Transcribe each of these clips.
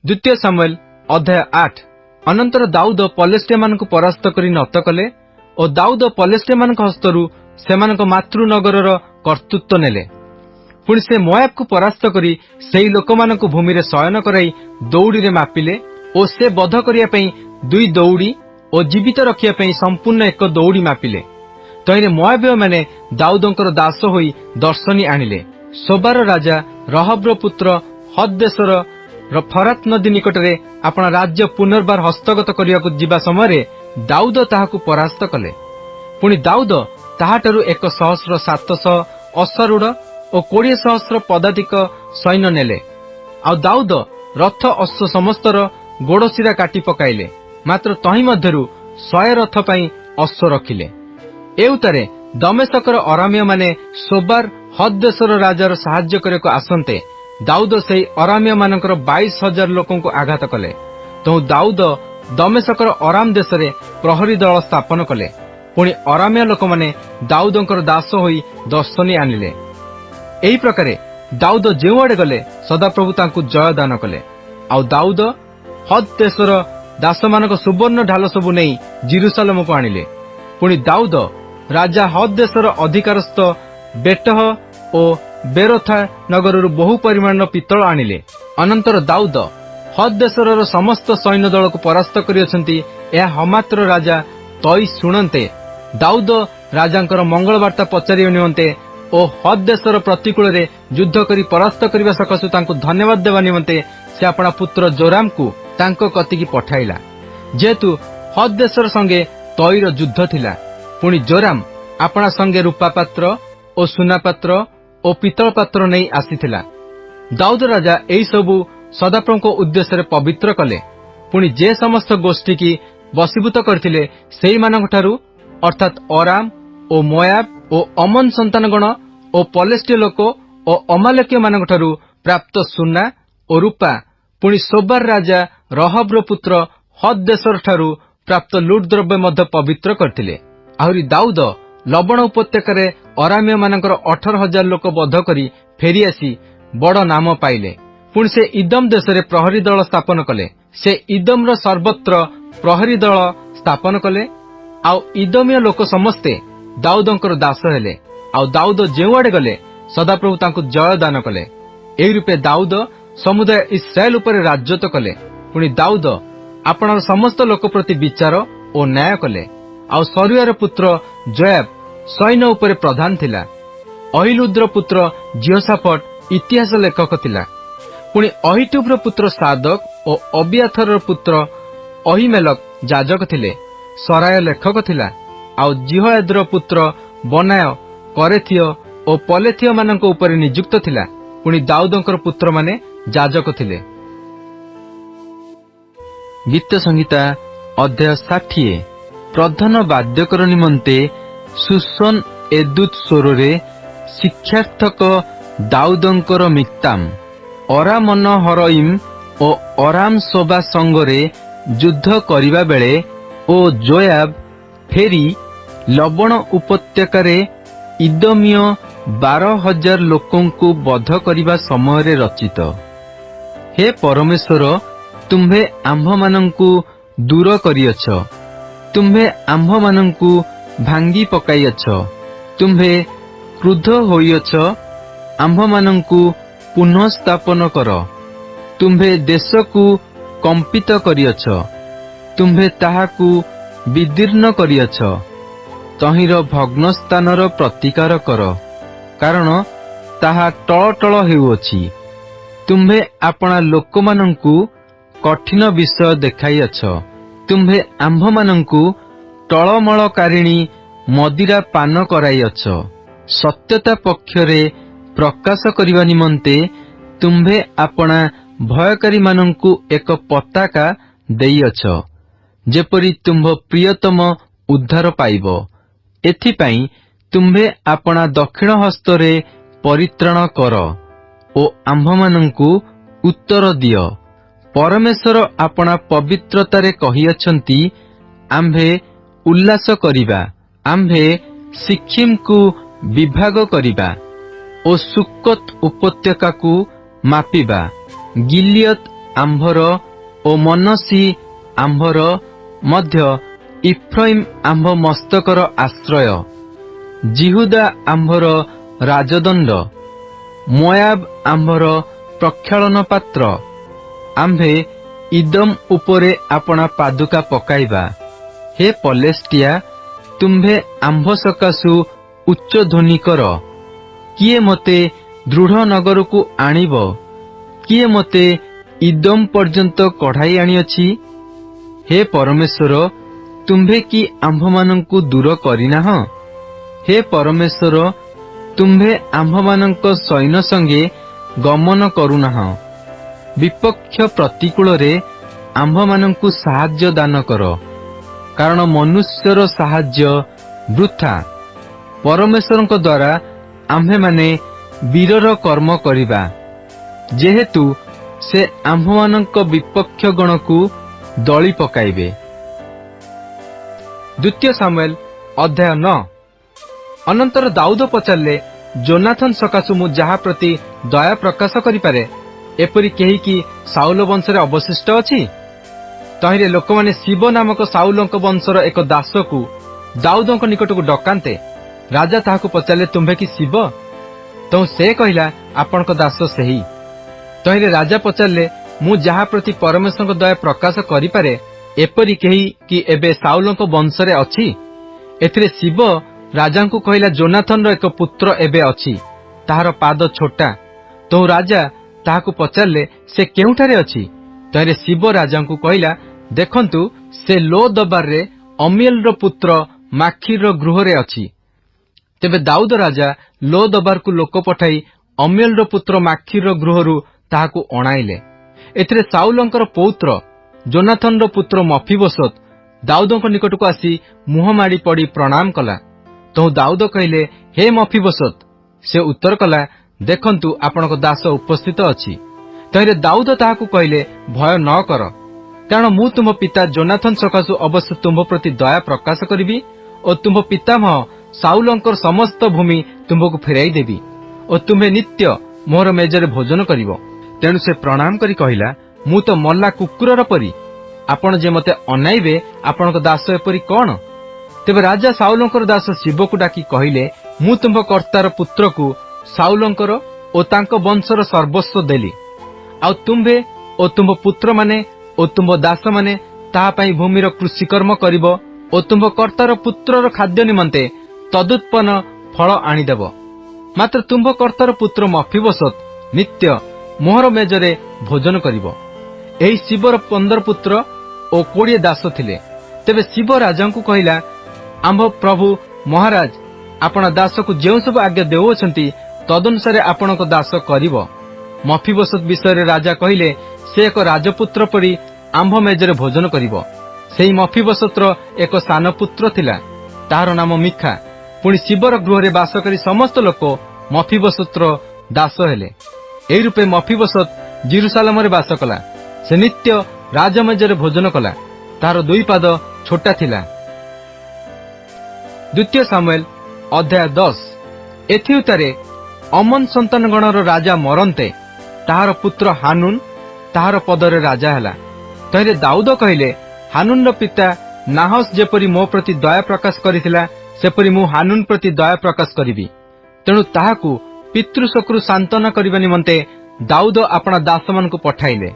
द्वितीय सामुएल अध्याय 8। अनंतर दाऊद पलेस्टिया मानकु परास्त करी नत कले और दाऊद पलेस्टिया मानक हस्तरू सेमानक मातृनगरर कर्तृत्व नेले। पुणी से मोआब को परास्त करी सेई लोकमानकु भूमि रे शयन कराई दौड़ी रे मापिले और से बध करिया पई 2 दौड़ी और जीवित रखिया पई संपूर्ण 1 दौड़ी मापिले। तहिरे मोआबीय माने दाऊदंकर दास होई दर्शनी आनिले। सोबार राजा रहब्र पुत्र हददेशर फरात नदी निकटरे अपना राज्य पुनर्बार हस्तगत करियाकु जिबा समय दाऊद ताहाकु परास्त कले। पुणी दाऊद ताहाटारु 1,700 अश्वारूढ़ और 20,000 पदातिक सैन्य नेले। आ दाऊद रथ अश्व समस्तर गोड़शिरा काटी पकाइले, मात्र तही मध्यरु 100 रथ पई अश्व रखिले। एउतारे दमेशकर अरामीय माने सोबार हददेशर राजार साहाय्य करको आसन्ते दाऊद सेई अरामीय मानकर 22,000 लोकंकु आघात कले। तो दाऊद दमेशकर अराम देशरे प्रहरी दल स्थापन कले। पुणी अरामीय लोक माने दाऊदंकर दास होई दर्शनी आनिले। एही प्रकारे दाऊद जेउआडे गले सदाप्रभु तांकु जय दान कले। आउ दाऊद हद देशर दास मानक सुवर्ण ढाल सबु नेई जेरुसलेम को आनिले। पुणी दाऊद राजा हद देशर अधिकारस्थ बेटह और बेरोथा नगररु बहु परिमाण पितल आनिले। अनंतर दाऊद हद देशर समस्त सैन्य दल को परास्त करियछंती या हमात्र राजा तई शुणन्ते दाऊद राजांकर मंगल वार्ता पचारियो निमंते ओ हद देशर प्रतिकूल रे युद्ध करी परास्त करिबा सकसु तांकु धन्यवाद देवा निमंते से अपना पुत्र जोराम को तांको कतिकी पठाइला। जेतु हद देशर संगे तईर युद्ध थिला। पुणी जोराम अपना संगे रूपा पात्र और सुना पात्र और पितल पात्र नहीं आसीथिला। दाऊद राजा एई सबु सदाप्रभु को उद्देश्य पवित्र कले। पुणी जे समस्त गोष्ठी की वशीभूत करथिले सेई मानक ठारू अर्थात अराम और मोआब और अमन संतानगण और पलेस्टिय लोक और अमालेकीय मानक ठारू प्राप्त सुना और रूपा पुणी सोबार राजा रहब्र पुत्र हद देशर ठारू प्राप्त लुट द्रव्य मध्य पवित्र करथिले। आहुरी दाऊद लबण उपत्यकार अरामीय मानकर 18,000 लोक बध करी फेरी आसी बड़ नाम पाइले। पुणी से इदम देश रे प्रहरी दल स्थापन कले। से इदम सर्वत्र प्रहरी दल स्थापन कले। आउ इदमीय लोक समस्ते दाऊदंकर दास हेले। आउ दाऊद जेउआडे गले सदाप्रभु तांकु जय दान कले। एही रूपे दाऊद समुदाय इस्राएल उपरे राजत्व कले। पुणी दाऊद आपणार समस्त लोक प्रति विचार और न्याय कले। आउ सरुयार पुत्र जोआब सैन्य उपरे प्रधान थिला। अहिलुद्र पुत्र जिहोशाफाट इतिहास लेखक थिला। पुणी अहिटूबर पुत्र सादक और अबियाथर पुत्र अहिमेलक जाजक थिले। सराय लेखक थिला। आउ जिहोयादर पुत्र बनाय करेथिय और पलेथिय मानक उपरे नियुक्त थिला। पुणी दाऊदंकर पुत्र माने जाजक थिले। गीत संहिता अध्याय 60। प्रधान वाद्यकर निमंते सुसन एदुत स्वरे शिक्षार्थक दाऊदंकर मिक्ताम अरामन हरइम और अराम सोबा संगरे युद्ध करिबा बेले ओ जोआब फेरी लबण उपत्यकारे इदमीय 12,000 लोकंकु बध करिबा समय रचित। हे परमेश्वर तुम्भे आम्भ मानंकु दूर करियछ। तुम्भे आम्भ मानंकु भांगी पकाइयछ। तुम्भे क्रुद्ध होइयछ। आम्भ मानंकु पुनः स्थापन कर। तुम्भे देशकु कंपित करियछ। तुम्भे ताहाकु विदीर्ण करियछ। तहिर भग्न स्थानर प्रतिकार कर, कारण ताहा टळ टळ हेउअछि। तुम्भे आपणा लोकमानंकु कठिन विषय देखाइयछ। तुम्भे आम्भ मानंकु टळमळकारिणी मदिरा पान कराइयछ। सत्यता पक्षरे प्रकाश करिवा निमंते तुम्भे आपणा भयकारी मानंकु एक पताका देइयछ, जेपरि तुम्भ प्रियतम उद्धार पाइब। एथिपाई तुम्भे आपणा दक्षिण हस्तरे परित्राण कर ओ आम्भ मानंकु उत्तर दिय। परमेश्वर आपणा पवित्रतारे कहियछंती, आम्भे उल्लास करिबा। आम्भे सिक्किम को विभाग करिबा ओ सुक्कत उपत्यका को मापिबा। गिलियत ଆମ୍ଭର ଓ ମନସି ଆମ୍ଭର ମଧ୍ୟ ଇଫ୍ରାଇମ୍ ଆମ୍ଭ ମସ୍ତକର ଆଶ୍ରୟ, ଜିହୁଦା ଆମ୍ଭର ରାଜଦଣ୍ଡ, ମୋଆବ ଆମ୍ଭର ପ୍ରକ୍ଷାଳନ ପାତ୍ର। ଆମ୍ଭେ ଇଦମ୍ ଉପରେ ଆପଣା ପାଦୁକା ପକାଇବା। ହେ ପଲେଷ୍ଟିଆ, ତୁମ୍ଭେ ଆମ୍ଭ ସକାଶୁ ଉଚ୍ଚ ଧ୍ୱନି କର। କିଏ ମୋତେ ଦୃଢ଼ ନଗରକୁ ଆଣିବ? କିଏ ମୋତେ ଇଦମ୍ ପର୍ଯ୍ୟନ୍ତ କଢ଼ାଇ ଆଣିଅଛି? ହେ ପରମେଶ୍ୱର, ତୁମ୍ଭେ କି ଆମ୍ଭମାନଙ୍କୁ ଦୂର କରିନାହଁ? ହେ ପରମେଶ୍ୱର, ତୁମ୍ଭେ ଆମ୍ଭମାନଙ୍କ ସୈନ୍ୟ ସଙ୍ଗେ ଗମନ କରୁନାହଁ। ବିପକ୍ଷ ପ୍ରତିକୂଳରେ ଆମ୍ଭମାନଙ୍କୁ ସାହାଯ୍ୟ ଦାନ କର, କାରଣ ମନୁଷ୍ୟର ସାହାଯ୍ୟ ବୃଥା। ପରମେଶ୍ୱରଙ୍କ ଦ୍ୱାରା ଆମ୍ଭେମାନେ ବୀରର କର୍ମ କରିବା, ଯେହେତୁ ସେ ଆମ୍ଭମାନଙ୍କ ବିପକ୍ଷ ଗଣକୁ ଦଳି ପକାଇବେ। ଦ୍ୱିତୀୟ ସାମୁଏଲ ଅଧ୍ୟାୟ 9। ଅନନ୍ତର ଦାଉଦ ପଚାରିଲେ, ଯୋନାଥନ ସକାଶୁ ମୁଁ ଯାହା ପ୍ରତି ଦୟା ପ୍ରକାଶ କରିପାରେ, ଏପରି କେହି କି ସାଉଲ ବଂଶରେ ଅବଶିଷ୍ଟ ଅଛି? ତହିଁରେ ଲୋକମାନେ ଶିବ ନାମକ ସାଉଲଙ୍କ ବଂଶର ଏକ ଦାସକୁ ଦାଉଦଙ୍କ ନିକଟକୁ ଡକାନ୍ତେ। ରାଜା ତାହାକୁ ପଚାରିଲେ, ତୁମ୍ଭେ କି ଶିବ? ତହୁଁ ସେ କହିଲା, ଆପଣଙ୍କ ଦାସ ସେହି। ତହିଁରେ ରାଜା ପଚାରିଲେ, ମୁଁ ଯାହା ପ୍ରତି ପରମେଶ୍ୱରଙ୍କ ଦୟା ପ୍ରକାଶ କରିପାରେ, ଏପରି କେହି କି ଏବେ ସାଉଲଙ୍କ ବଂଶରେ ଅଛି? ଏଥିରେ ଶିବ ରାଜାଙ୍କୁ କହିଲା, ଯୋନାଥନର ଏକ ପୁତ୍ର ଏବେ ଅଛି, ତାହାର ପାଦ ଛୋଟା। ତହୁଁ ରାଜା ତାହାକୁ ପଚାରିଲେ, ସେ କେଉଁଠାରେ ଅଛି? ତହିଁରେ ଶିବ ରାଜାଙ୍କୁ କହିଲା, ଦେଖନ୍ତୁ, ସେ ଲୋ ଦବାରରେ ଅମିଏଲର ପୁତ୍ର ମାଖିରର ଗୃହରେ ଅଛି। ତେବେ ଦାଉଦ ରାଜା ଲୋ ଦବାରକୁ ଲୋକ ପଠାଇ ଅମିଏଲର ପୁତ୍ର ମାଖିରର ଗୃହରୁ ତାହାକୁ ଅଣାଇଲେ। ଏଥିରେ ସାଉଲଙ୍କର ପୌତ୍ର ଯୋନାଥନର ପୁତ୍ର ମଫିବୋଶତ ଦାଉଦଙ୍କ ନିକଟକୁ ଆସି ମୁହଁ ମାଡ଼ି ପଡ଼ି ପ୍ରଣାମ କଲା। ତହୁଁ ଦାଉଦ କହିଲେ, ହେ ମଫିବୋଶତ। ସେ ଉତ୍ତର କଲା, ଦେଖନ୍ତୁ, ଆପଣଙ୍କ ଦାସ ଉପସ୍ଥିତ ଅଛି। ତହିଁରେ ଦାଉଦ ତାହାକୁ କହିଲେ, ଭୟ ନ କର, କାରଣ ମୁଁ ତୁମ୍ଭ ପିତା ଯୋନାଥନ ସକାଶୁ ଅବଶ୍ୟ ତୁମ୍ଭ ପ୍ରତି ଦୟା ପ୍ରକାଶ କରିବି ଓ ତୁମ୍ଭ ପିତାମହ ସାଉଲଙ୍କର ସମସ୍ତ ଭୂମି ତୁମ୍ଭକୁ ଫେରାଇ ଦେବି ଓ ତୁମ୍ଭେ ନିତ୍ୟ ମୋହର ମେଜରେ ଭୋଜନ କରିବ। ତେଣୁ ସେ ପ୍ରଣାମ କରି କହିଲା, ମୁଁ ତ ମଲା କୁକୁରର ପରି, ଆପଣ ଯେ ମୋତେ ଅନାଇବେ, ଆପଣଙ୍କ ଦାସ ଏପରି କଣ? ତେବେ ରାଜା ସାଉଲଙ୍କର ଦାସ ଶିବକୁ ଡାକି କହିଲେ, ମୁଁ ତୁମ୍ଭ କର୍ତ୍ତାର ପୁତ୍ରକୁ ସାଉଲଙ୍କର ଓ ତାଙ୍କ ବଂଶର ସର୍ବସ୍ୱ ଦେଲି। ଆଉ ତୁମ୍ଭେ ଓ ତୁମ୍ଭ ପୁତ୍ରମାନେ ଓ ତୁମ୍ଭ ଦାସମାନେ ତାହା ପାଇଁ ଭୂମିର କୃଷିକର୍ମ କରିବ ଓ ତୁମ୍ଭ କର୍ତ୍ତାର ପୁତ୍ରର ଖାଦ୍ୟ ନିମନ୍ତେ ତଦୁତ୍ପନ୍ନ ଫଳ ଆଣିଦେବ। ମାତ୍ର ତୁମ୍ଭ କର୍ତ୍ତାର ପୁତ୍ର ମଫିବୋଶତ ନିତ୍ୟ ମୋହର ମେଜରେ ଭୋଜନ କରିବ। ଏହି ଶିବର 15 ପୁତ୍ର ଓ 20 ଦାସ ଥିଲେ। ତେବେ ଶିବ ରାଜାଙ୍କୁ କହିଲା, ଆମ୍ଭ ପ୍ରଭୁ ମହାରାଜ ଆପଣ ଦାସକୁ ଯେଉଁ ସବୁ ଆଜ୍ଞା ଦେଉଅଛନ୍ତି, ତଦନୁସାରେ ଆପଣଙ୍କ ଦାସ କରିବ। ମଫିବୋଶତ ବିଷୟରେ ରାଜା କହିଲେ, ସେ ଏକ ରାଜପୁତ୍ର ପରି ଆମ୍ଭ ମେଜରେ ଭୋଜନ କରିବ। ସେହି ମଫିବୋଶତର ଏକ ସାନ ପୁତ୍ର ଥିଲା, ତାହାର ନାମ ମିଖା। ପୁଣି ଶିବର ଗୃହରେ ବାସ କରି ସମସ୍ତ ଲୋକ ମଫିବୋଶତର ଦାସ ହେଲେ। ଏହି ରୂପେ ମଫିବୋଶତ ଜିରୁସାଲମରେ ବାସ କଲା। ସେ ନିତ୍ୟ ରାଜମେଜରେ ଭୋଜନ କଲା। ତାହାର 2 ପାଦ ଛୋଟା ଥିଲା। ଦ୍ୱିତୀୟ ସାମୁଏଲ ଅଧ୍ୟାୟ 10। ଏଥିଉତ୍ତାରେ ଅମନ ସନ୍ତାନଗଣର ରାଜା ମରନ୍ତେ ତାହାର ପୁତ୍ର ହାନୁନ ତାହାର ପଦରେ ରାଜା ହେଲା। ତହିଁରେ ଦାଉଦ କହିଲେ, ହାନୁନର ପିତା ନାହସ ଯେପରି ମୋ ପ୍ରତି ଦୟା ପ୍ରକାଶ କରିଥିଲା, ସେପରି ମୁଁ ହାନୁନ ପ୍ରତି ଦୟା ପ୍ରକାଶ କରିବି। ତେଣୁ ତାହାକୁ ପିତୃଶୋକରୁ ସାନ୍ତ୍ୱନା କରିବା ନିମନ୍ତେ ଦାଉଦ ଆପଣା ଦାସମାନଙ୍କୁ ପଠାଇଲେ।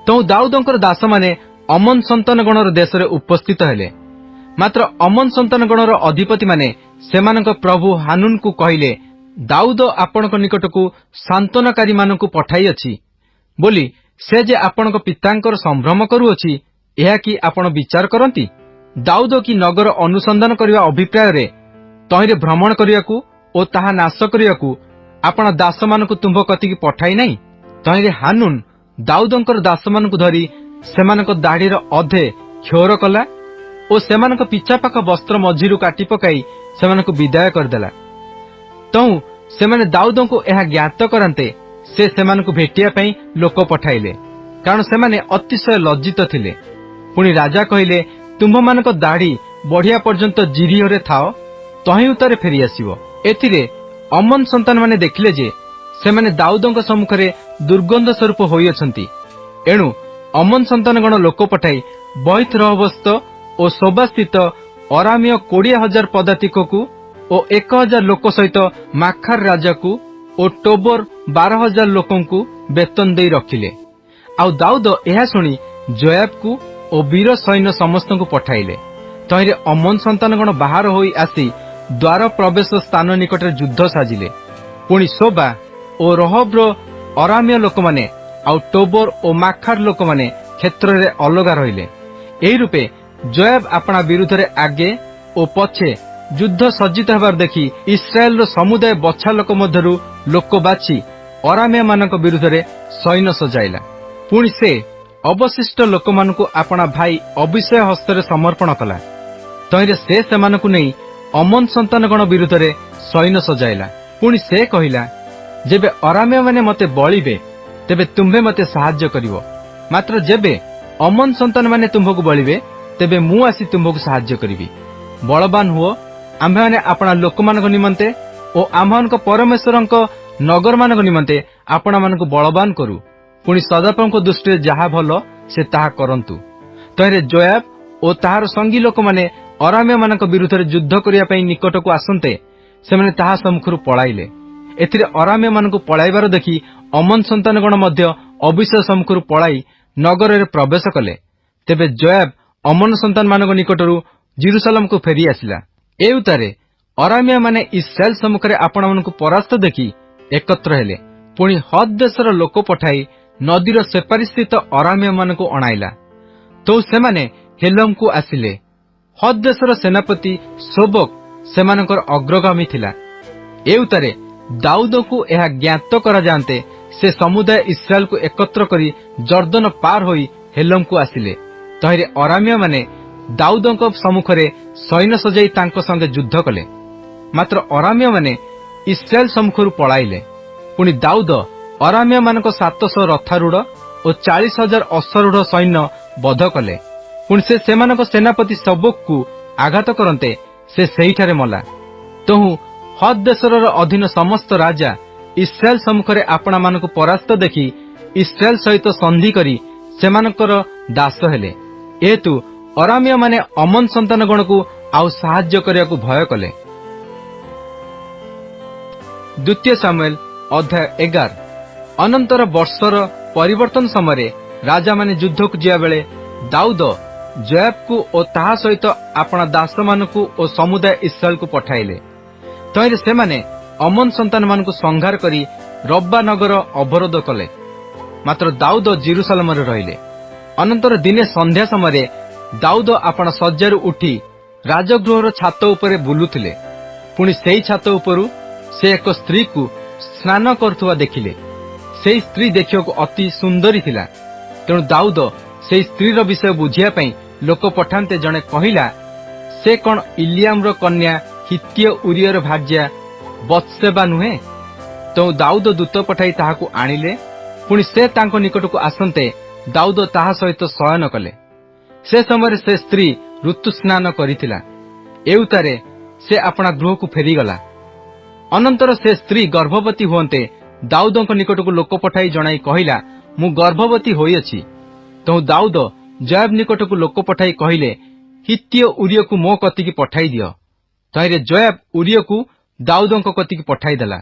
ତହୁଁ ଦାଉଦଙ୍କର ଦାସମାନେ ଅମନ ସନ୍ତାନଗଣର ଦେଶରେ ଉପସ୍ଥିତ ହେଲେ। ମାତ୍ର ଅମନ ସନ୍ତାନଗଣର ଅଧିପତିମାନେ ସେମାନଙ୍କ ପ୍ରଭୁ ହାନୁନକୁ କହିଲେ, ଦାଉଦ ଆପଣଙ୍କ ନିକଟକୁ ସାନ୍ତ୍ୱନାକାରୀମାନଙ୍କୁ ପଠାଇଅଛି ବୋଲି ସେ ଯେ ଆପଣଙ୍କ ପିତାଙ୍କର ସମ୍ଭ୍ରମ କରୁଅଛି, ଏହା କି ଆପଣ ବିଚାର କରନ୍ତି? ଦାଉଦ କି ନଗର ଅନୁସନ୍ଧାନ କରିବା ଅଭିପ୍ରାୟରେ ତହିଁରେ ଭ୍ରମଣ କରିବାକୁ ଓ ତାହା ନାଶ କରିବାକୁ ଆପଣ ଦାସମାନଙ୍କୁ ତୁମ୍ଭ କତିକି ପଠାଇ ନାହିଁ? ତହିଁରେ ହାନୁନ ଦାଉଦଙ୍କର ଦାସମାନଙ୍କୁ ଧରି ସେମାନଙ୍କ ଦାଢ଼ିର ଅଧେ କ୍ଷୌର କଲା ଓ ସେମାନଙ୍କ ପିଛାପାଖ ବସ୍ତ୍ର ମଝିରୁ କାଟି ପକାଇ ସେମାନଙ୍କୁ ବିଦାୟ କରିଦେଲା। ତହୁଁ ସେମାନେ ଦାଉଦଙ୍କୁ ଏହା ଜ୍ଞାତ କରାନ୍ତେ ସେ ସେମାନଙ୍କୁ ଭେଟିବା ପାଇଁ ଲୋକ ପଠାଇଲେ, କାରଣ ସେମାନେ ଅତିଶୟ ଲଜ୍ଜିତ ଥିଲେ। ପୁଣି ରାଜା କହିଲେ, ତୁମ୍ଭମାନଙ୍କ ଦାଢ଼ି ବଢ଼ିଆ ପର୍ଯ୍ୟନ୍ତ ଜିରିହରେ ଥାଅ, ତହିଁ ଉତ୍ତାରେ ଫେରିଆସିବ। ଏଥିରେ ଅମନ ସନ୍ତାନମାନେ ଦେଖିଲେ ଯେ ସେମାନେ ଦାଉଦଙ୍କ ସମ୍ମୁଖରେ ଦୁର୍ଗନ୍ଧ ସ୍ୱରୂପ ହୋଇଅଛନ୍ତି, एणु अमन सन्तानगण लोक पठाई बहित रहबस्त और सोबास्थित अरामीय 20,000 पदातिकू और 1,000 लोक सहित माखार राजा को और टोबर 12,000 लोकंकु वेतन दे रखिले। आउ दाऊद यह शुणी जोयाब को और वीर सैन्य समस्त को पठाइले। तहिरे अमन सन्तानगण बाहर होई आसी द्वार प्रवेश स्थान निकट युद्ध साजिले। पुणी सोबा और रहब्र अरामीय लोक माने आउ टोबर और माखार लोक माने क्षेत्र रे अलगा रहिले। एही रूपे जोयाब अपना विरुद्ध रे आगे और पछे युद्ध सज्जित हबार देखि इस्राएल समुदाय बछा लोक मध्यरु लोक बाछि अरामीय मानक विरुद्ध रे सैन्य सजाइला। पुणी से अवशिष्ट लोक मानकु अपना भाई अभिषय हस्तरे समर्पण कला। तहिरे से सेमानकु नै अमन सन्तानगण विरुद्ध रे सैन्य सजाइला। पुणी से कहिला, जेबे अरामीय माने मते बळिबे तेबे तुम्भे मते सहाय्य करिवो, मात्र जेबे अमन सन्तान माने तुम्भकु बळिबे तेबे मु आसी तुम्भकु सहाय्य करिवि। बलवान हुओ, आम्भे माने आपणा लोक मानक निमंते ओ आम्भनक परमेश्वरंक नगर मानक निमंते आपणा मानकु बलवान करू। पुणी सदापंक दृष्टि जहा भलो से ताहा करंतु। तहिरे जोयाब ओ ताहार संगी लोक माने अरामीय मानक विरुद्ध रे युद्ध करिया पई निकटकु आसंते सेमाने ताहा सम्मुखरु पळाइले। एथिरे अरामीय मानकु पळाइबार देखि अमन सन्तानगण मध्य अभिषय सम्मुखरु पळाई नगर रे प्रवेश कले। तेबे जोयाब अमन सन्तान मानक निकटरु जेरुसलेम को फेरी आसिला। एउतारे अरामीय माने इस्राएल सम्मुखरे आपण मानकु परास्त देखि एकत्र हेले। पुणी हद देशर लोक पठाई नदीर सेपारी स्थित अरामीय मानकु अणाइला। तो सेमाने हेलम को आसिले। हद देशर सेनापति सोबक सेमानकर अग्रगामी थिला। एउतारे दाऊद को यह ज्ञात करा जानते से समुदाय इस्राएल को एकत्र करी जर्दन पार होई हेलम को आसिले। तहिरे अरामीय माने दाऊदक सम्मुखरे सैन्य सजाई तांको संगे युद्ध कले। मात्र अरामीय माने इस्राएल सम्मुखरु पळाइले। पुणी दाऊद अरामीय मानक 700 रथारूढ़ और 40,000 अश्वारूढ़ सैन्य बध कले। पुणी से सेमानक सेनापति सबक को आघात करते से सेहिठारे मला। तहु हद देशर अधीन समस्त राजा इस्राएल सम्मुखरे आपणा मानकु परास्त देखि इस्राएल सहित संधि करी सेमानकर दास हेले। एतु अरामीय माने अमन सन्तानगण को आउ सहाय्य करिया को भय कले। द्वितीय सामुएल अध्याय 11। अनंतर वर्षर परिवर्तन समय राजा माने युद्ध को जिया बेले दाऊद जोयाब को और ताहा सहित आपणा दास मानकु और समुदाय इस्राएल को पठाइले। तहिरे सेमाने अमन सन्तान मानकु संहार करी रब्बा नगर अवरोध कले। मात्र दाऊद जेरुसलेम रे रहिले। अनंतर दिने संध्या समय दाऊद आपणा सज्जारु उठी राजगृहर छात उपरे बुलुथिले। पुणी सेई छात उपरु से एक स्त्री को स्नान करथुवा देखिले। सेई स्त्री देखिବାକୁ अति सुंदरी थिला। तेणु दाऊद सेई स्त्रीर विषय बुझिया पई लोक पठान्ते जणे कहिला, से कोन इलियामर कन्या हित्य उरियर भार्या बत्सेबा नुहे? तो दाऊद दूत पठाई ताहाकु आनिले। पुणी से तांको निकटकु आसन्ते दाऊद ताहा सहित शयन कले। से समय से स्त्री ऋतु स्नान करिथिला। एउतारे से अपना गृह को फेरीगला। अनंतर से स्त्री गर्भवती हुंते दाऊदक निकटकु लोक पठाई जणाई कहिला, मु गर्भवती होइछि। तो दाऊद जोयाब निकटकु लोक पठाई कहिले, हित्य उरियकु मो कतिकी पठाई दियो। तहिरे जोयाब उरियकु दाऊदक कतिकी पठाई देला।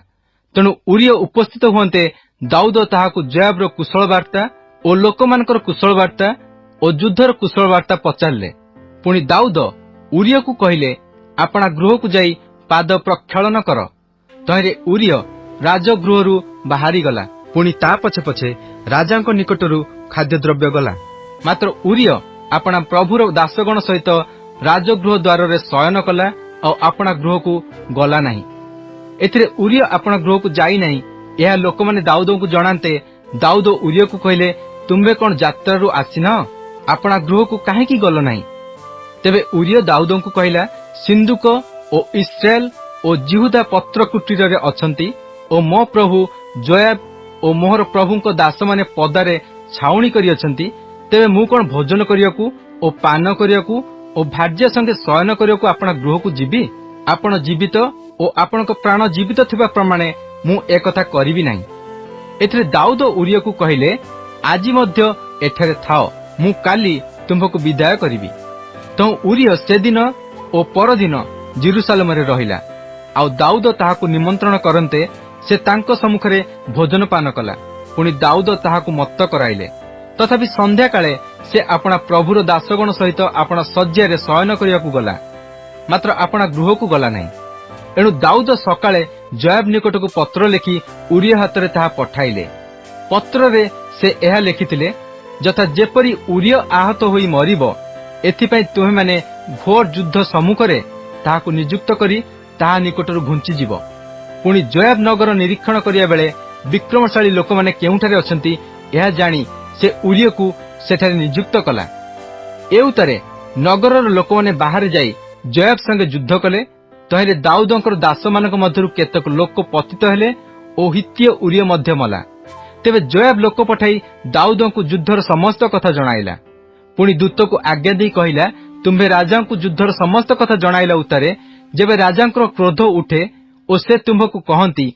तेणु उरिय उपस्थित हुंते दाऊद ताहाकु जोयाबर कुशल वार्ता और लोकमानकर कुशल वार्ता और युद्धर कुशल वार्ता पचारले। पुणी दाऊद उरियकु कहिले, आपणा गृह को जाई पाद प्रक्षालन कर। तहिरे उरिय राजगृहरु बाहरी गला। पुणी ता पछे पछे राजांक निकटरु खाद्यद्रव्य गला। मात्र उरिय आपणा प्रभुर दासगण सहित राजगृह द्वार रे शयन कला और आपणा गृह को गला नहीं। एथिरे उरिय आपणा गृह को जाई नहीं। यह लोक माने दाऊद को जणांते दाऊद उरिय को कहले, तुम्बे कोन यात्रारु आसिन? आपणा गृह को काहे की गल नहीं? तेबे उरिय दाऊद को कहला, सिंधुक ओ इस्राएल ओ जिहुदा पत्र कुटीर रे अछंती ओ मो प्रभु जोयाब ओ मोहर प्रभुंक दास माने पदारे छाउणी करी अछंती। तेबे मु कोन भोजन करियाकू ओ पान करियाकू ओ भार्या संगे शयन करियाकू आपणा गृह को जीवी? आपण जीवित ओ आपणक प्राण जीवित थिबा प्रमाणे मु ए कथा करिवि नाही। एथिरे दाऊद उरिय को कहिले, ଆଜି ମଧ୍ୟ ଏଠାରେ ଥାଅ, ମୁଁ କାଲି ତୁମ୍ଭକୁ ବିଦାୟ କରିବି। ତେଣୁ ଉରିୟ ସେଦିନ ଓ ପରଦିନ ଜେରୁସାଲେମରେ ରହିଲା। ଆଉ ଦାଉଦ ତାହାକୁ ନିମନ୍ତ୍ରଣ କରନ୍ତେ ସେ ତାଙ୍କ ସମ୍ମୁଖରେ ଭୋଜନପାନ କଲା। ପୁଣି ଦାଉଦ ତାହାକୁ ମତ୍ତ କରାଇଲେ। ତଥାପି ସନ୍ଧ୍ୟାକାଳେ ସେ ଆପଣା ପ୍ରଭୁର ଦାସଗଣ ସହିତ ଆପଣା ଶଯ୍ୟାରେ ଶୟନ କରିବାକୁ ଗଲା, ମାତ୍ର ଆପଣା ଗୃହକୁ ଗଲା ନାହିଁ। ଏଣୁ ଦାଉଦ ସକାଳେ ଜୋଆବ ନିକଟକୁ ପତ୍ର ଲେଖି ଉରିୟ ହାତରେ ତାହା ପଠାଇଲେ। ପତ୍ରରେ ସେ ଏହା ଲେଖିଥିଲେ, ଯଥା ଯେପରି ଉରିୟ ଆହତ ହୋଇ ମରିବ, ଏଥିପାଇଁ ତୁମେମାନେ ଘୋର ଯୁଦ୍ଧ ସମ୍ମୁଖରେ ତାହାକୁ ନିଯୁକ୍ତ କରି ତାହା ନିକଟରୁ ଘୁଞ୍ଚିଯିବ। ପୁଣି ଜୋଆବ ନଗର ନିରୀକ୍ଷଣ କରିବା ବେଳେ ବିକ୍ରମଶାଳୀ ଲୋକମାନେ କେଉଁଠାରେ ଅଛନ୍ତି ଏହା ଜାଣି ସେ ଉରିୟକୁ ସେଠାରେ ନିଯୁକ୍ତ କଲା। ଏଉତରେ ନଗରର ଲୋକମାନେ ବାହାରେ ଯାଇ ଜୋଆବ ସଙ୍ଗେ ଯୁଦ୍ଧ କଲେ। ତହିଁରେ ଦାଉଦଙ୍କର ଦାସମାନଙ୍କ ମଧ୍ୟରୁ କେତେକ ଲୋକ ପତିତ ହେଲେ ଓ ହିତ୍ତୀୟ ଉରିୟ ମଧ୍ୟ ମଲା। ତେବେ ଜୋଆବ ଲୋକ ପଠାଇ ଦାଉଦଙ୍କୁ ଯୁଦ୍ଧର ସମସ୍ତ କଥା ଜଣାଇଲା। ପୁଣି ଦୂତକୁ ଆଜ୍ଞା ଦେଇ କହିଲା, ତୁମ୍ଭେ ରାଜାଙ୍କୁ ଯୁଦ୍ଧର ସମସ୍ତ କଥା ଜଣାଇଲା ଉତ୍ତାରେ ଯେବେ ରାଜାଙ୍କର କ୍ରୋଧ ଉଠେ ଓ ସେ ତୁମ୍ଭକୁ କହନ୍ତି,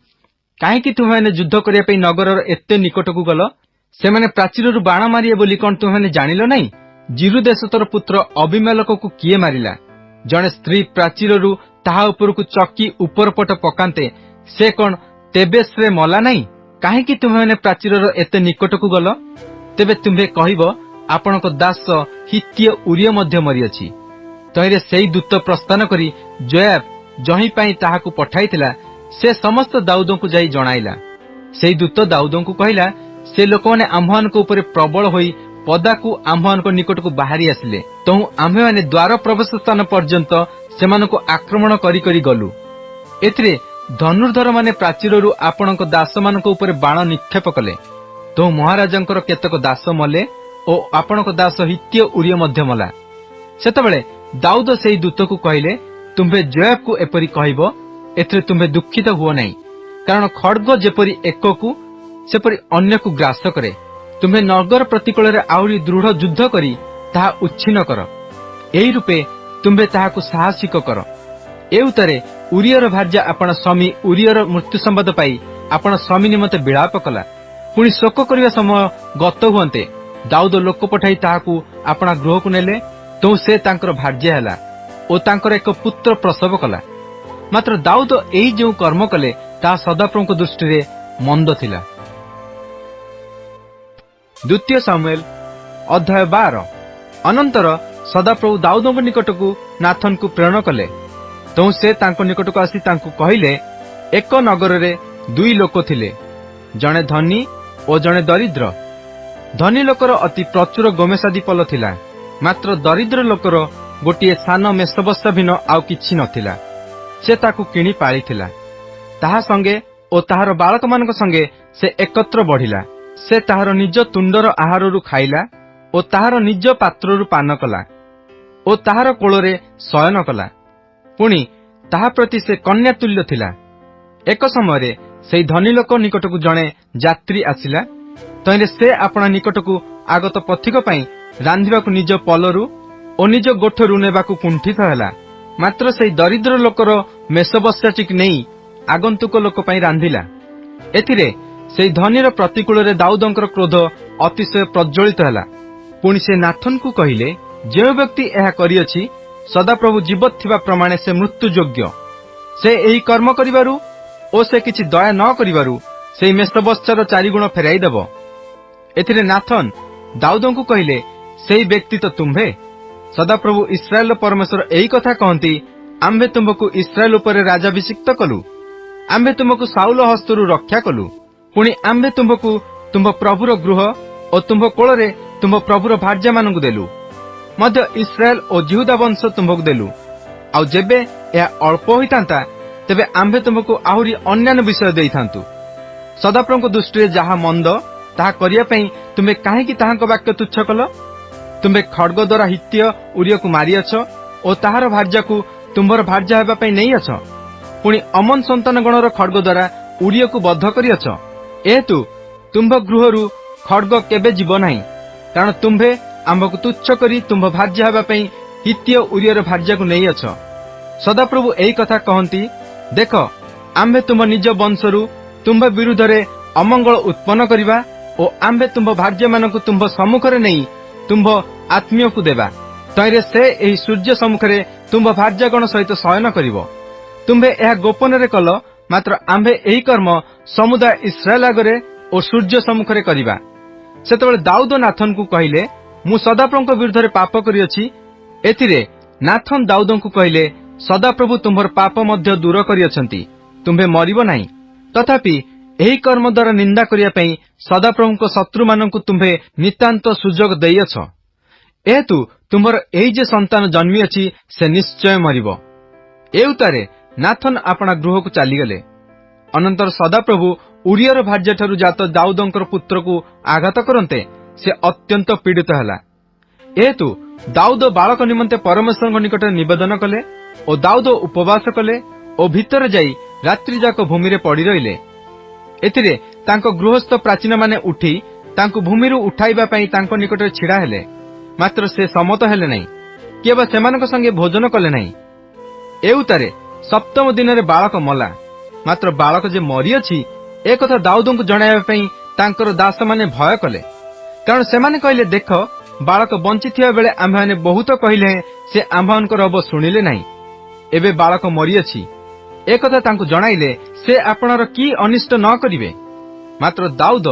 କାହିଁକି ତୁମେମାନେ ଯୁଦ୍ଧ କରିବା ପାଇଁ ନଗରର ଏତେ ନିକଟକୁ ଗଲ? ସେମାନେ ପ୍ରାଚୀରରୁ ବାଣ ମାରିବେ ବୋଲି କଣ ତୁମେମାନେ ଜାଣିଲ ନାହିଁ? ଜିରୁଦେଶତର ପୁତ୍ର ଅବିମେଲେକକୁ କିଏ ମାରିଲା? ଜଣେ ସ୍ତ୍ରୀ ପ୍ରାଚୀରରୁ ତାହା ଉପରକୁ ଚକି ଉପରପଟ ପକାନ୍ତେ ସେ କଣ ତେବେସ୍ରେ ମଲା ନାହିଁ? କାହିଁକି ତୁମେମାନେ ପ୍ରାଚୀରର ଏତେ ନିକଟକୁ ଗଲ? ତେବେ ତୁମ୍ଭେ କହିବ, ଆପଣଙ୍କ ଦାସ ହିତ୍ତୀୟ ଉରିୟ ମଧ୍ୟ ମରିଅଛି। ତହିଁରେ ସେଇ ଦୂତ ପ୍ରସ୍ଥାନ କରି ଜୋଆବ ଯହିଁ ପାଇଁ ତାହାକୁ ପଠାଇଥିଲା ସେ ସମସ୍ତ ଦାଉଦଙ୍କୁ ଯାଇ ଜଣାଇଲା। ସେଇ ଦୂତ ଦାଉଦଙ୍କୁ କହିଲା, ସେ ଲୋକମାନେ ଆମ୍ଭମାନଙ୍କ ଉପରେ ପ୍ରବଳ ହୋଇ ପଦାକୁ ଆମ୍ଭମାନଙ୍କ ନିକଟକୁ ବାହାରି ଆସିଲେ। ତେଣୁ ଆମ୍ଭେମାନେ ଦ୍ୱାର ପ୍ରବେଶ ସ୍ଥାନ ପର୍ଯ୍ୟନ୍ତ ସେମାନଙ୍କୁ ଆକ୍ରମଣ କରି କରି ଗଲୁ। ଏଥିରେ ଧନୁର୍ଦ୍ଧରମାନେ ପ୍ରାଚୀରରୁ ଆପଣଙ୍କ ଦାସମାନଙ୍କ ଉପରେ ବାଣ ନିକ୍ଷେପ କଲେ। ତେଣୁ ମହାରାଜାଙ୍କର କେତେକ ଦାସ ମଲେ ଓ ଆପଣଙ୍କ ଦାସ ହିତ୍ତୀୟ ଉରିୟ ମଧ୍ୟ ମଲା। ସେତେବେଳେ ଦାଉଦ ସେଇ ଦୂତକୁ କହିଲେ, ତୁମ୍ଭେ ଜୋଆବକୁ ଏପରି କହିବ, ଏଥିରେ ତୁମ୍ଭେ ଦୁଃଖିତ ହୁଅ ନାହିଁ, କାରଣ ଖଡ୍ଗ ଯେପରି ଏକକୁ ସେପରି ଅନ୍ୟକୁ ଗ୍ରାସ କରେ। ତୁମ୍ଭେ ନଗର ପ୍ରତିକୂଳରେ ଆହୁରି ଦୃଢ ଯୁଦ୍ଧ କରି ତାହା ଉଚ୍ଛିନ୍ନ କର। ଏହି ରୂପେ ତୁମ୍ଭେ ତାହାକୁ ସାହସିକ କର। ଏଉତରେ ଉରିୟର ଭାର୍ଯ୍ୟା ଆପଣା ସ୍ୱାମୀ ଉରିୟର ମୃତ୍ୟୁ ସମ୍ବାଦ ପାଇ ଆପଣା ସ୍ୱାମୀ ନିମନ୍ତେ ବିଳାପ କଲା। ପୁଣି ଶୋକ କରିବା ସମୟ ଗତ ହୁଅନ୍ତେ ଦାଉଦ ଲୋକ ପଠାଇ ତାହାକୁ ଆପଣା ଗୃହକୁ ନେଲେ। ତେଣୁ ସେ ତାଙ୍କର ଭାର୍ଯ୍ୟା ହେଲା ଓ ତାଙ୍କର ଏକ ପୁତ୍ର ପ୍ରସବ କଲା। ମାତ୍ର ଦାଉଦ ଏହି ଯେଉଁ କର୍ମ କଲେ ତାହା ସଦାପ୍ରଭୁଙ୍କ ଦୃଷ୍ଟିରେ ମନ୍ଦ ଥିଲା। ଦ୍ୱିତୀୟ ସାମୁଏଲ ଅଧ୍ୟାୟ 12। ଅନନ୍ତର ସଦାପ୍ରଭୁ ଦାଉଦଙ୍କ ନିକଟକୁ ନାଥନକୁ ପ୍ରେରଣ କଲେ। ତେଣୁ ସେ ତାଙ୍କ ନିକଟକୁ ଆସି ତାଙ୍କୁ କହିଲେ, ଏକ ନଗରରେ ଦୁଇ ଲୋକ ଥିଲେ, ଜଣେ ଧନୀ ଓ ଜଣେ ଦରିଦ୍ର। ଧନୀ ଲୋକର ଅତି ପ୍ରଚୁର ଗୋମେସାଦି ପଲ ଥିଲା, ମାତ୍ର ଦରିଦ୍ର ଲୋକର ଗୋଟିଏ ସାନ ମେଷବସ୍ତା ଭିନ୍ନ ଆଉ କିଛି ନଥିଲା। ସେ ତାକୁ କିଣି ପାଳିଥିଲା। ତାହା ସଙ୍ଗେ ଓ ତାହାର ବାଳକମାନଙ୍କ ସଙ୍ଗେ ସେ ଏକତ୍ର ବଢିଲା। ସେ ତାହାର ନିଜ ତୁଣ୍ଡର ଆହାରରୁ ଖାଇଲା ଓ ତାହାର ନିଜ ପାତ୍ରରୁ ପାନ କଲା ଓ ତାହାର କୋଳରେ ଶୟନ କଲା। ପୁଣି ତାହା ପ୍ରତି ସେ କନ୍ୟା ତୁଲ୍ୟ ଥିଲା। ଏକ ସମୟରେ ସେହି ଧନୀ ଲୋକ ନିକଟକୁ ଜଣେ ଯାତ୍ରୀ ଆସିଲା। ତହିଁରେ ସେ ଆପଣା ନିକଟକୁ ଆଗତ ପଥିକ ପାଇଁ ରାନ୍ଧିବାକୁ ନିଜ ପଲରୁ ଓ ନିଜ ଗୋଠରୁ ନେବାକୁ କୁଣ୍ଠିତ ହେଲା। ମାତ୍ର ସେହି ଦରିଦ୍ର ଲୋକର ମେଷବସ୍ତାଟିକୁ ନେଇ ଆଗନ୍ତୁକ ଲୋକ ପାଇଁ ରାନ୍ଧିଲା। ଏଥିରେ ସେହି ଧନୀର ପ୍ରତିକୂଳରେ ଦାଉଦଙ୍କର କ୍ରୋଧ ଅତିଶୟ ପ୍ରଜ୍ୱଳିତ ହେଲା। ପୁଣି ସେ ନାଥନକୁ କହିଲେ, ଯେଉଁ ବ୍ୟକ୍ତି ଏହା କରିଅଛି ସଦାପ୍ରଭୁ ଜୀବତ ଥିବା ପ୍ରମାଣେ ସେ ମୃତ୍ୟୁ ଯୋଗ୍ୟ। ସେ ଏହି କର୍ମ କରିବାରୁ ଓ ସେ କିଛି ଦୟା ନ କରିବାରୁ ସେହି ମେଷବସ୍ତାର 4 ଗୁଣ ଫେରାଇ ଦେବ। ଏଥିରେ ନାଥନ ଦାଉଦଙ୍କୁ କହିଲେ, ସେହି ବ୍ୟକ୍ତି ତ ତୁମ୍ଭେ। ସଦାପ୍ରଭୁ ଇସ୍ରାଏଲର ପରମେଶ୍ୱର ଏହି କଥା କହନ୍ତି, ଆମ୍ଭେ ତୁମ୍ଭକୁ ଇସ୍ରାଏଲ ଉପରେ ରାଜାଭିଷିକ୍ତ କଲୁ। ଆମ୍ଭେ ତୁମ୍ଭକୁ ସାଉଲ ହସ୍ତରୁ ରକ୍ଷା କଲୁ। ପୁଣି ଆମ୍ଭେ ତୁମ୍ଭକୁ ତୁମ୍ଭ ପ୍ରଭୁର ଗୃହ ଓ ତୁମ୍ଭ କୋଳରେ ତୁମ୍ଭ ପ୍ରଭୁର ଭାର୍ଯ୍ୟାମାନଙ୍କୁ ଦେଲୁ। ମଧ୍ୟ ଇସ୍ରାଏଲ ଓ ଜିହୁଦା ବଂଶ ତୁମ୍ଭକୁ ଦେଲୁ। ଆଉ ଯେବେ ଏହା ଅଳ୍ପ ହୋଇଥାନ୍ତା, ତେବେ ଆମ୍ଭେ ତୁମ୍ଭକୁ ଆହୁରି ଅନ୍ୟାନ୍ୟ ବିଷୟ ଦେଇଥାନ୍ତୁ। ସଦାପ୍ରଭୁଙ୍କ ଦୃଷ୍ଟିରେ ଯାହା ମନ୍ଦ ତାହା କରିବା ପାଇଁ ତୁମ୍ଭେ କାହିଁକି ତାହାଙ୍କ ବାକ୍ୟ ତୁଚ୍ଛ କଲ? ତୁମ୍ଭେ ଖଡ୍ଗ ଦ୍ୱାରା ହିତ୍ତୀୟ ଉରିୟକୁ ମାରିଅଛ ଓ ତାହାର ଭାର୍ଯ୍ୟାକୁ ତୁମ୍ଭର ଭାର୍ଯ୍ୟା ହେବା ପାଇଁ ନେଇଅଛ। ପୁଣି ଅମନ ସନ୍ତାନ ଗଣର ଖଡ୍ଗ ଦ୍ୱାରା ଉରିୟକୁ ବଦ୍ଧ କରିଅଛ। ଏହେତୁ ତୁମ୍ଭ ଗୃହରୁ ଖଡ୍ଗ କେବେ ଯିବ ନାହିଁ, କାରଣ ତୁମ୍ଭେ ଆମ୍ଭକୁ ତୁଚ୍ଛ କରି ତୁମ୍ଭ ଭାର୍ଯ୍ୟା ହେବା ପାଇଁ ହିତ୍ତୀୟ ଉରିୟର ଭାର୍ଯ୍ୟାକୁ ନେଇଅଛ। ସଦାପ୍ରଭୁ ଏହି କଥା କହନ୍ତି, ଦେଖ, ଆମ୍ଭେ ତୁମ୍ଭ ନିଜ ବଂଶରୁ ତୁମ୍ଭ ବିରୁଦ୍ଧରେ ଅମଙ୍ଗଳ ଉତ୍ପନ୍ନ କରିବା ଓ ଆମ୍ଭେ ତୁମ୍ଭ ଭାର୍ଯ୍ୟମାନଙ୍କୁ ତୁମ୍ଭ ସମ୍ମୁଖରେ ନେଇ ତୁମ୍ଭ ଆତ୍ମୀୟକୁ ଦେବା। ତହିଁରେ ସେ ଏହି ସୂର୍ଯ୍ୟ ସମ୍ମୁଖରେ ତୁମ୍ଭ ଭାର୍ଯ୍ୟଗଣ ସହିତ ଶୟନ କରିବ। ତୁମ୍ଭେ ଏହା ଗୋପନରେ କଲ, ମାତ୍ର ଆମ୍ଭେ ଏହି କର୍ମ ସମୁଦାୟ ଇସ୍ରାଏଲ ଆଗରେ ଓ ସୂର୍ଯ୍ୟ ସମ୍ମୁଖରେ କରିବା। ସେତେବେଳେ ଦାଉଦ ନାଥନକୁ କହିଲେ, ମୁଁ ସଦାପ୍ରଭୁଙ୍କ ବିରୁଦ୍ଧରେ ପାପ କରିଅଛି। ଏଥିରେ ନାଥନ ଦାଉଦଙ୍କୁ କହିଲେ, ସଦାପ୍ରଭୁ ତୁମ୍ଭର ପାପ ମଧ୍ୟ ଦୂର କରିଅଛନ୍ତି, ତୁମ୍ଭେ ମରିବ ନାହିଁ। ତଥାପି ଏହି କର୍ମ ଦ୍ୱାରା ନିନ୍ଦା କରିବା ପାଇଁ ସଦାପ୍ରଭୁଙ୍କ ଶତ୍ରୁମାନଙ୍କୁ ତୁମ୍ଭେ ନିତାନ୍ତ ସୁଯୋଗ ଦେଇଅଛ। ଏହେତୁ ତୁମ୍ଭର ଏହି ଯେ ସନ୍ତାନ ଜନ୍ମିଅଛି ସେ ନିଶ୍ଚୟ ମରିବ। ଏ ଉତ୍ତାରେ ନାଥନ ଆପଣା ଗୃହକୁ ଚାଲିଗଲେ। ଅନନ୍ତର ସଦାପ୍ରଭୁ ଉରିୟର ଭାର୍ଯ୍ୟଠାରୁ ଜାତ ଦାଉଦଙ୍କର ପୁତ୍ରକୁ ଆଘାତ କରନ୍ତେ ସେ ଅତ୍ୟନ୍ତ ପୀଡ଼ିତ ହେଲା। ଏହେତୁ ଦାଉଦ ବାଳକ ନିମନ୍ତେ ପରମେଶ୍ୱରଙ୍କ ନିକଟରେ ନିବେଦନ କଲେ ଓ ଦାଉଦ ଉପବାସ କଲେ ଓ ଭିତରେ ଯାଇ ରାତ୍ରିଯାକ ଭୂମିରେ ପଡ଼ି ରହିଲେ। ଏଥିରେ ତାଙ୍କ ଗୃହସ୍ଥ ପ୍ରାଚୀନମାନେ ଉଠି ତାଙ୍କୁ ଭୂମିରୁ ଉଠାଇବା ପାଇଁ ତାଙ୍କ ନିକଟରେ ଛିଡ଼ା ହେଲେ, ମାତ୍ର ସେ ସମ୍ମତ ହେଲେ ନାହିଁ, କିମ୍ବା ସେମାନଙ୍କ ସଙ୍ଗେ ଭୋଜନ କଲେ ନାହିଁ। ଏ ଉତ୍ତାରେ ସପ୍ତମ ଦିନରେ ବାଳକ ମଲା। ମାତ୍ର ବାଳକ ଯେ ମରିଅଛି ଏକଥା ଦାଉଦଙ୍କୁ ଜଣାଇବା ପାଇଁ ତାଙ୍କର ଦାସମାନେ ଭୟ କଲେ। କାରଣ ସେମାନେ କହିଲେ, ଦେଖ, ବାଳକ ବଞ୍ଚିଥିବା ବେଳେ ଆମ୍ଭେମାନେ ବହୁତ କହିଲେ ସେ ଆମ୍ଭମାନଙ୍କର ଅବ ଶୁଣିଲେ ନାହିଁ। ଏବେ ବାଳକ ମରିଅଛି ଏକଥା ତାଙ୍କୁ ଜଣାଇଲେ ସେ ଆପଣାର କି ଅନିଷ୍ଟ ନ କରିବେ। ମାତ୍ର ଦାଉଦ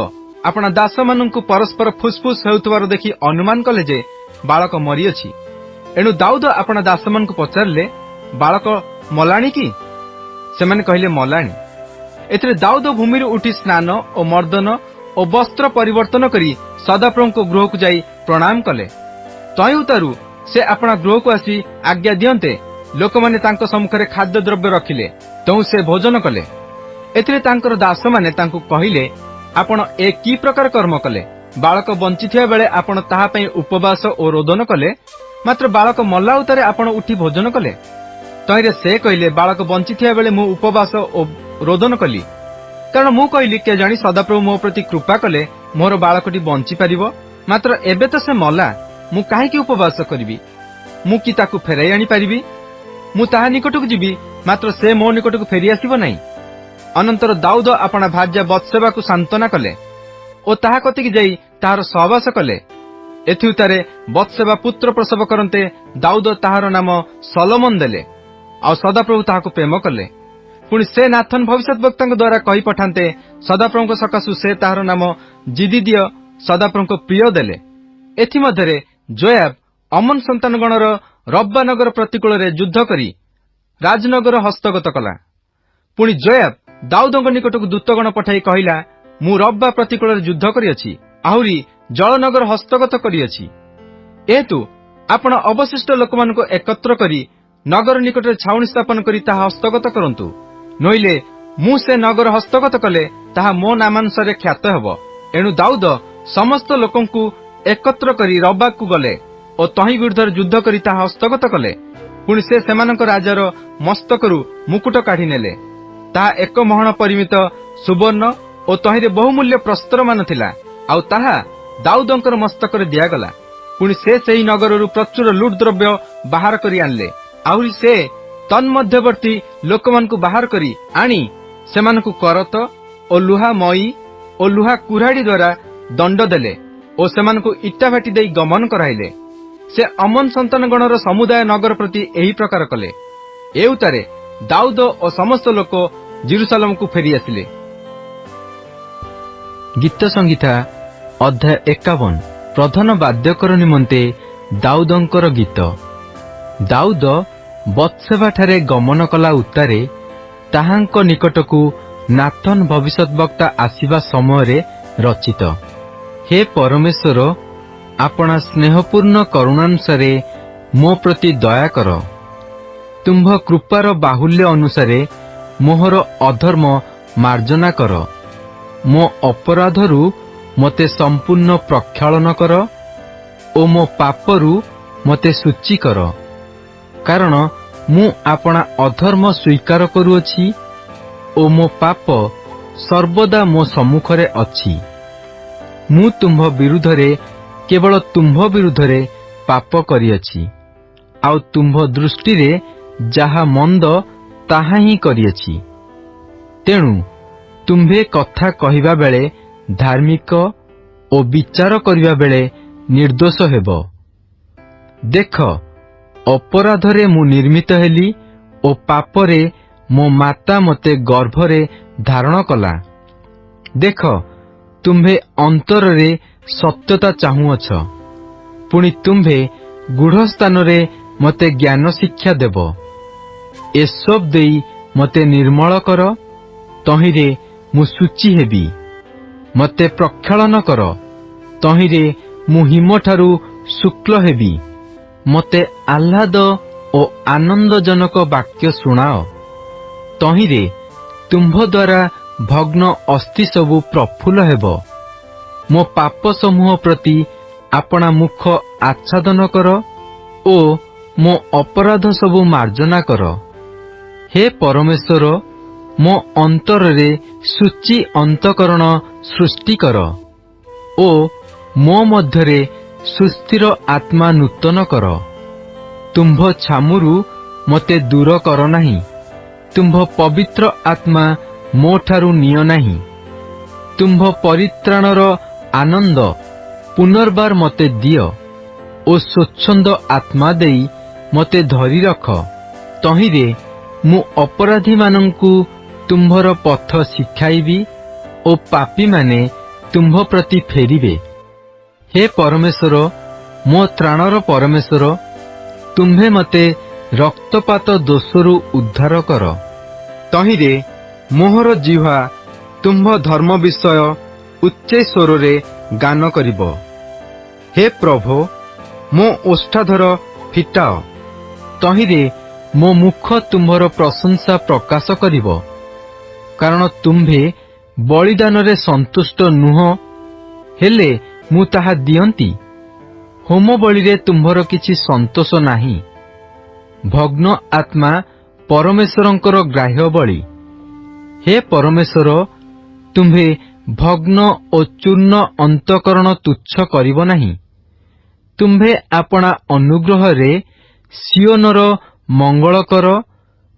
ଆପଣା ଦାସମାନଙ୍କୁ ପରସ୍ପର ଫୁସଫୁସ ହେଉଥିବାର ଦେଖି ଅନୁମାନ କଲେ ଯେ ବାଳକ ମରିଅଛି। ଏଣୁ ଦାଉଦ ଆପଣା ଦାସମାନଙ୍କୁ ପଚାରିଲେ, ବାଳକ ମଲାଣି କି? ସେମାନେ କହିଲେ, ମଲାଣି। ଏଥିରେ ଦାଉଦ ଭୂମିରୁ ଉଠି ସ୍ନାନ ଓ ମର୍ଦ୍ଦନ ଓ ବସ୍ତ୍ର ପରିବର୍ତ୍ତନ କରି ସଦାପ୍ରଭୁଙ୍କ ଗୃହକୁ ଯାଇ ପ୍ରଣାମ କଲେ। ତହିଁ ଉତ୍ତାରୁ ସେ ଆପଣା ଗୃହକୁ ଆସି ଆଜ୍ଞା ଦିଅନ୍ତେ ଲୋକମାନେ ତାଙ୍କ ସମ୍ମୁଖରେ ଖାଦ୍ୟଦ୍ରବ୍ୟ ରଖିଲେ, ତହୁଁ ସେ ଭୋଜନ କଲେ। ଏଥିରେ ତାଙ୍କର ଦାସମାନେ ତାଙ୍କୁ କହିଲେ, ଆପଣ ଏ କି ପ୍ରକାର କର୍ମ କଲେ? ବାଳକ ବଞ୍ଚିଥିବା ବେଳେ ଆପଣ ତାହା ପାଇଁ ଉପବାସ ଓ ରୋଦନ କଲେ, ମାତ୍ର ବାଳକ ମଲା ଉତ୍ତାରେ ଆପଣ ଉଠି ଭୋଜନ କଲେ। ତହିଁରେ ସେ କହିଲେ, ବାଳକ ବଞ୍ଚିଥିବା ବେଳେ ମୁଁ ଉପବାସ ଓ ରୋଦନ କଲି, କାରଣ ମୁଁ କହିଲି, କେଜାଣି ସଦାପ୍ରଭୁ ମୋ ପ୍ରତି କୃପା କଲେ ମୋର ବାଳକଟି ବଞ୍ଚିପାରିବ। ମାତ୍ର ଏବେ ତ ସେ ମଲା, ମୁଁ କାହିଁକି ଉପବାସ କରିବି? ମୁଁ କି ତାକୁ ଫେରାଇ ଆଣିପାରିବି? ମୁଁ ତାହା ନିକଟକୁ ଯିବି, ମାତ୍ର ସେ ମୋ ନିକଟକୁ ଫେରିଆସିବ ନାହିଁ। ଅନନ୍ତର ଦାଉଦ ଆପଣା ଭାର୍ଯ୍ୟା ବତ୍ସେବାକୁ ସାନ୍ତ୍ୱନା କଲେ ଓ ତାହା କତିକି ଯାଇ ତାହାର ସହବାସ କଲେ। ଏଥି ଉତ୍ତାରେ ବତ୍ସେବା ପୁତ୍ର ପ୍ରସବ କରନ୍ତେ ଦାଉଦ ତାହାର ନାମ ସଲୋମନ ଦେଲେ। ଆଉ ସଦାପ୍ରଭୁ ତାହାକୁ ପ୍ରେମ କଲେ। ପୁଣି ସେ ନାଥନ ଭବିଷ୍ୟତ ବକ୍ତାଙ୍କ ଦ୍ୱାରା କହି ପଠାନ୍ତେ ସଦାପ୍ରଭୁଙ୍କ ସକାଶୁ ସେ ତାହାର ନାମ ଜିଦିଦିଅ ସଦାପ୍ରଭୁଙ୍କ ପ୍ରିୟ ଦେଲେ। ଏଥିମଧ୍ୟରେ ଯୋଆବ ଅମନ ସନ୍ତାନଗଣର ରବ୍ବା ନଗର ପ୍ରତିକୂଳରେ ଯୁଦ୍ଧ କରି ରାଜନଗର ହସ୍ତଗତ କଲା। ପୁଣି ଯୋଆବ ଦାଉଦଙ୍କ ନିକଟକୁ ଦୂତଗଣ ପଠାଇ କହିଲା, ମୁଁ ରବ୍ବା ପ୍ରତିକୂଳରେ ଯୁଦ୍ଧ କରିଅଛି, ଆହୁରି ଜଳନଗର ହସ୍ତଗତ କରିଅଛି। ଏହେତୁ ଆପଣ ଅବଶିଷ୍ଟ ଲୋକମାନଙ୍କୁ ଏକତ୍ର କରି ନଗର ନିକଟରେ ଛାଉଣି ସ୍ଥାପନ କରି ତାହା ହସ୍ତଗତ କରନ୍ତୁ। ନୋଇଲେ ମୁଁ ସେ ନଗର ହସ୍ତଗତ କଲେ ତାହା ମୋ ନାମାନୁସାରେ ଖ୍ୟାତ ହେବ। ଏଣୁ ଦାଉଦ ସମସ୍ତ ଲୋକଙ୍କୁ ଏକତ୍ର କରି ରବ୍ବାକୁ ଗଲେ ଓ ତହିଁ ବିରୁଦ୍ଧରେ ଯୁଦ୍ଧ କରି ତାହା ହସ୍ତଗତ କଲେ। ପୁଣି ସେ ସେମାନଙ୍କ ରାଜାର ମସ୍ତକରୁ ମୁକୁଟ କାଢି ନେଲେ। ତାହା 1 ମହଣ ପରିମିତ ସୁବର୍ଣ୍ଣ ଓ ତହିଁରେ ବହୁମୂଲ୍ୟ ପ୍ରସ୍ତରମାନ ଥିଲା, ଆଉ ତାହା ଦାଉଦଙ୍କର ମସ୍ତକରେ ଦିଆଗଲା। ପୁଣି ସେ ସେହି ନଗରରୁ ପ୍ରଚୁର ଲୁଟ ଦ୍ରବ୍ୟ ବାହାର କରି ଆଣିଲେ। ଆହୁରି ସେ ତନ୍ମଧ୍ୟବର୍ତ୍ତୀ ଲୋକମାନଙ୍କୁ ବାହାର କରି ଆଣି ସେମାନଙ୍କୁ କରତ ଓ ଲୁହା ମଇ ଓ ଲୁହା କୁରାଢି ଦ୍ୱାରା ଦଣ୍ଡ ଦେଲେ ଓ ସେମାନଙ୍କୁ ଇଟାଭାଟି ଦେଇ ଗମନ କରାଇଲେ। ସେ ଅମନ ସନ୍ତାନଗଣର ସମୁଦାୟ ନଗର ପ୍ରତି ଏହି ପ୍ରକାର କଲେ। ଏ ଉତ୍ତାରେ ଦାଉଦ ଓ ସମସ୍ତ ଲୋକ ଜେରୁସାଲେମକୁ ଫେରି ଆସିଲେ। ଗୀତ ସଂହିତା ଅଧ୍ୟାୟ 51। ପ୍ରଧାନ ବାଦ୍ୟକର ନିମନ୍ତେ ଦାଉଦଙ୍କର ଗୀତ। ଦାଉଦ ବତ୍ସେବାଠାରେ ଗମନ କଲା ଉତ୍ତାରେ ତାହାଙ୍କ ନିକଟକୁ ନାଥନ ଭବିଷ୍ୟତ ବକ୍ତା ଆସିବା ସମୟରେ ରଚିତ। ହେ ପରମେଶ୍ୱର, ଆପଣା ସ୍ନେହପୂର୍ଣ୍ଣ କରୁଣାନୁସାରେ ମୋ ପ୍ରତି ଦୟା କର। ତୁମ୍ଭ କୃପାର ବାହୁଲ୍ୟ ଅନୁସାରେ ମୋହର ଅଧର୍ମ ମାର୍ଜନା କର। ମୋ ଅପରାଧରୁ ମୋତେ ସମ୍ପୂର୍ଣ୍ଣ ପ୍ରକ୍ଷାଳନ କର ଓ ମୋ ପାପରୁ ମୋତେ ଶୁଚି କର। କାରଣ ମୁଁ ଆପଣା ଅଧର୍ମ ସ୍ୱୀକାର କରୁଅଛି ଓ ମୋ ପାପ ସର୍ବଦା ମୋ ସମ୍ମୁଖରେ ଅଛି। ମୁଁ ତୁମ୍ଭ ବିରୁଦ୍ଧରେ କେବଳ ତୁମ୍ଭ ବିରୁଦ୍ଧରେ ପାପ କରିଅଛି, ଆଉ ତୁମ୍ଭ ଦୃଷ୍ଟିରେ ଯାହା ମନ୍ଦ ତାହା ହିଁ କରିଅଛି। ତେଣୁ ତୁମ୍ଭେ କଥା କହିବା ବେଳେ ଧାର୍ମିକ ଓ ବିଚାର କରିବା ବେଳେ ନିର୍ଦ୍ଦୋଷ ହେବ। ଦେଖ, ଅପରାଧରେ ମୁଁ ନିର୍ମିତ ହେଲି ଓ ପାପରେ ମୋ ମାତା ମୋତେ ଗର୍ଭରେ ଧାରଣ କଲା। ଦେଖ, ତୁମ୍ଭେ ଅନ୍ତରରେ ସତ୍ୟତା ଚାହୁଁଅଛ, ପୁଣି ତୁମ୍ଭେ ଗୂଢ଼ ସ୍ଥାନରେ ମୋତେ ଜ୍ଞାନ ଶିକ୍ଷା ଦେବ। ଏସବୁ ଦେଇ ମୋତେ ନିର୍ମଳ କର, ତହିଁରେ ମୁଁ ଶୁଚି ହେବି। ମୋତେ ପ୍ରକ୍ଷାଳନ କର, ତହିଁରେ ମୁଁ ହିମଠାରୁ ଶୁକ୍ଳ ହେବି। ମୋତେ ଆହ୍ଲାଦ ଓ ଆନନ୍ଦଜନକ ବାକ୍ୟ ଶୁଣାଅ, ତହିଁରେ ତୁମ୍ଭ ଦ୍ୱାରା ଭଗ୍ନ ଅସ୍ଥି ସବୁ ପ୍ରଫୁଲ୍ଲ ହେବ। ମୋ ପାପ ସମୂହ ପ୍ରତି ଆପଣା ମୁଖ ଆଚ୍ଛାଦନ କର ଓ ମୋ ଅପରାଧ ସବୁ ମାର୍ଜନା କର। ହେ ପରମେଶ୍ୱର, ମୋ ଅନ୍ତରରେ ଶୁଚି ଅନ୍ତଃକରଣ ସୃଷ୍ଟି କର ଓ ମୋ ମଧ୍ୟରେ ସୁସ୍ଥିର ଆତ୍ମା ନୂତନ କର। ତୁମ୍ଭ ଛାମୁରୁ ମୋତେ ଦୂର କର ନାହିଁ, ତୁମ୍ଭ ପବିତ୍ର ଆତ୍ମା ମୋଠାରୁ ନିଅ ନାହିଁ। ତୁମ୍ଭ ପରିତ୍ରାଣର ଆନନ୍ଦ ପୁନର୍ବାର ମୋତେ ଦିଅ ଓ ସ୍ୱଚ୍ଛନ୍ଦ ଆତ୍ମା ଦେଇ ମୋତେ ଧରି ରଖ। ତହିଁରେ ମୁଁ ଅପରାଧୀମାନଙ୍କୁ ତୁମ୍ଭର ପଥ ଶିଖାଇବି ଓ ପାପୀମାନେ ତୁମ୍ଭ ପ୍ରତି ଫେରିବେ। ହେ ପରମେଶ୍ୱର, ମୋ ତ୍ରାଣର ପରମେଶ୍ୱର, ତୁମ୍ଭେ ମୋତେ ରକ୍ତପାତ ଦୋଷରୁ ଉଦ୍ଧାର କର। ତହିଁରେ ମୋହର ଜିହ୍ୱା ତୁମ୍ଭ ଧର୍ମ ବିଷୟ ଉଚ୍ଚ ସ୍ୱରରେ ଗାନ କରିବ। ହେ ପ୍ରଭୁ, ମୋ ଓଷ୍ଠାଧର ଫିଟାଅ, ତହିଁରେ ମୋ ମୁଖ ତୁମ୍ଭର ପ୍ରଶଂସା ପ୍ରକାଶ କରିବ। କାରଣ ତୁମ୍ଭେ ବଳିଦାନରେ ସନ୍ତୁଷ୍ଟ ନୁହଁ, ହେଲେ ମୁଁ ତାହା ଦିଅନ୍ତି। ହୋମ ବଳିରେ ତୁମ୍ଭର କିଛି ସନ୍ତୋଷ ନାହିଁ। ଭଗ୍ନ ଆତ୍ମା ପରମେଶ୍ୱରଙ୍କର ଗ୍ରାହ୍ୟ ବଳି। ହେ ପରମେଶ୍ୱର, ତୁମ୍ଭେ ଭଗ୍ନ ଓ ଚୂର୍ଣ୍ଣ ଅନ୍ତଃକରଣ ତୁଚ୍ଛ କରିବ ନାହିଁ। ତୁମ୍ଭେ ଆପଣା ଅନୁଗ୍ରହରେ ସିଓନର ମଙ୍ଗଳ କର,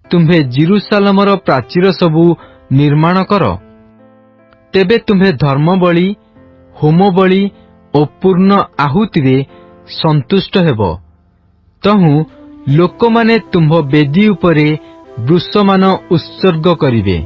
ତୁମ୍ଭେ ଜିରୁସାଲମର ପ୍ରାଚୀର ସବୁ ନିର୍ମାଣ କର। ତେବେ ତୁମ୍ଭେ ଧର୍ମବଳି, ହୋମବଳି ଓ ପୂର୍ଣ୍ଣ ଆହୁତିରେ ସନ୍ତୁଷ୍ଟ ହେବ। ତହୁଁ ଲୋକମାନେ ତୁମ୍ଭ ବେଦୀ ଉପରେ ବୃଷମାନ ଉତ୍ସର୍ଗ କରିବେ।